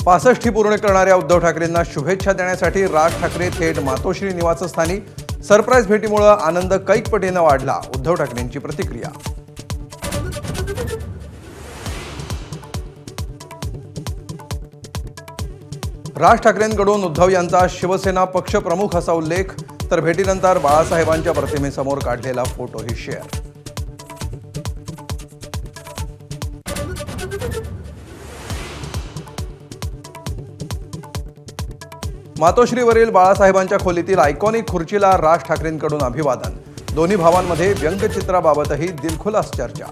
65 पूर्ण करणाऱ्या उद्धव ठाकरेंना शुभेच्छा देण्यासाठी राज ठाकरे थेट मातोश्री निवासस्थानी. सरप्राईज भेटीमुळे आनंद कैकपटीने वाढला. उद्धव ठाकरेंची प्रतिक्रिया. राज ठाकरेंकडून उद्धव यांचा शिवसेना पक्षप्रमुख असा उल्लेख, तर भेटीनंतर बाळासाहेबांच्या प्रतिमेसमोर काढलेला फोटोही शेअर. मातोश्रीवरील बाळासाहेबांच्या खोलीतील आयकॉनिक खुर्चीला राज ठाकरेंकडून अभिवादन. दोन्ही भावांमध्ये व्यंगचित्राबाबतही दिलखुलास चर्चा.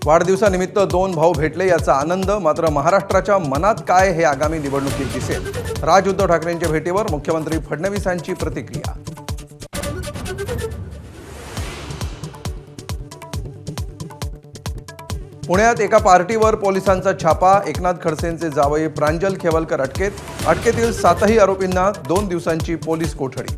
वाढदिवसानिमित्त दोन भाऊ भेटले याचा आनंद. मात्र महाराष्ट्राच्या मनात काय हे आगामी निवडणुकीत दिसेल. राज उद्धव ठाकरेंच्या भेटीवर मुख्यमंत्री फडणवीसांची प्रतिक्रिया. पुण्यात एका पार्टीवर पोलिसांचा छापा. एकनाथ खडसेंचे जावई प्रांजल खेवलकर अटकेत. अटकेतील 7ही आरोपींना 2 दिवसांची पोलीस कोठडी.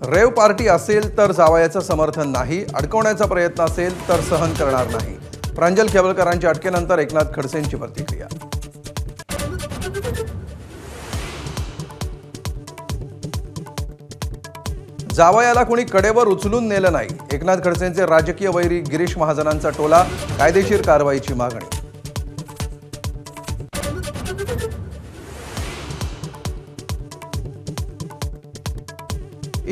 रेव पार्टी असेल तर जावयाचं समर्थन नाही, अडकवण्याचा प्रयत्न असेल तर सहन करणार नाही. प्रांजल खेवलकरांच्या अटकेनंतर एकनाथ खडसेंची प्रतिक्रिया. जावयाला कोणी कडेवर उचलून नेलं नाही. एकनाथ खडसेंचे राजकीय वैरी गिरीश महाजनांचा टोला. कायदेशीर कारवाईची मागणी.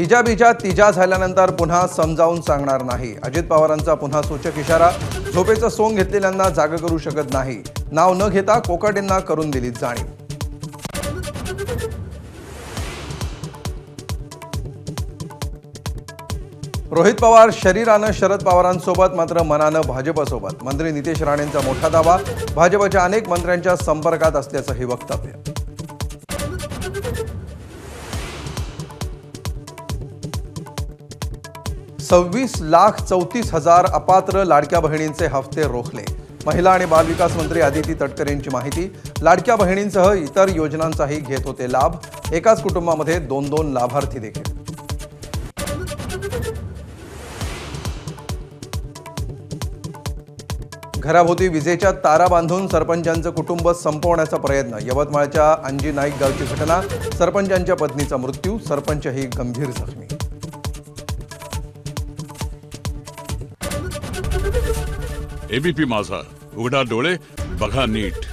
इजा तिजा झाल्यानंतर पुन्हा समजावून सांगणार नाही. अजित पवारांचा पुन्हा सूचक इशारा. झोपेचं सोंग घेतलेल्यांना जाग करू शकत नाही. नाव न घेता कोकाटेंना करून दिली जाणीव. रोहित पवार शरीरानं शरद पवारांसोबत मात्र मनानं भाजपसोबत. मंत्री नितेश राणेंचा मोठा दावा. भाजपच्या अनेक मंत्र्यांच्या संपर्कात असल्याचंही वक्तव्य. $26,34,000 अपात्र लाडक्या बहिणींचे हफ्ते रोखले. महिला आणि बालविकास मंत्री आदिती तटकरेंची माहिती. लाडक्या बहिणींसह इतर योजनांचाही घेत होते लाभ. एकाच कुटुंबामध्ये 2 लाभार्थी देखील. घराभोवती विजेच्या तारा बांधून सरपंचांचं कुटुंब संपवण्याचा प्रयत्न. यवतमाळच्या अंजी नाईक गावची घटना. सरपंचांच्या पत्नीचा मृत्यू. सरपंचही गंभीर जखमी. एबीपी माझा, उघडा डोळे बघा नीट.